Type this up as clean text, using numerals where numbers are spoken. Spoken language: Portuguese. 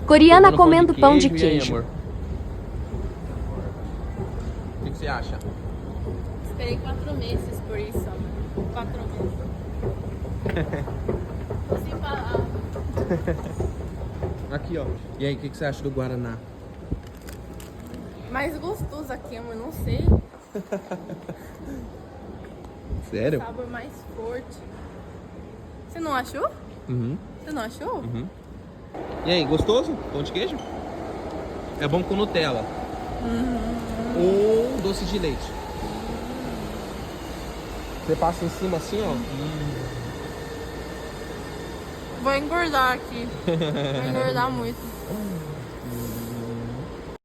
Coreana Tô comendo pão de E aí, queijo. amor? O que você acha? Esperei 4 meses por isso, amor. 4 meses. Tô sem palavras. Aqui, ó. E aí, o que você acha do Guaraná? Mais gostoso aqui, amor, não sei. Sério? Sabor mais forte. Você não achou? Uhum. Você não achou? Uhum. E aí, gostoso? Pão de queijo? É bom com Nutella. Ou doce de leite. Você passa em cima assim, ó. Vou engordar aqui. Vou engordar muito.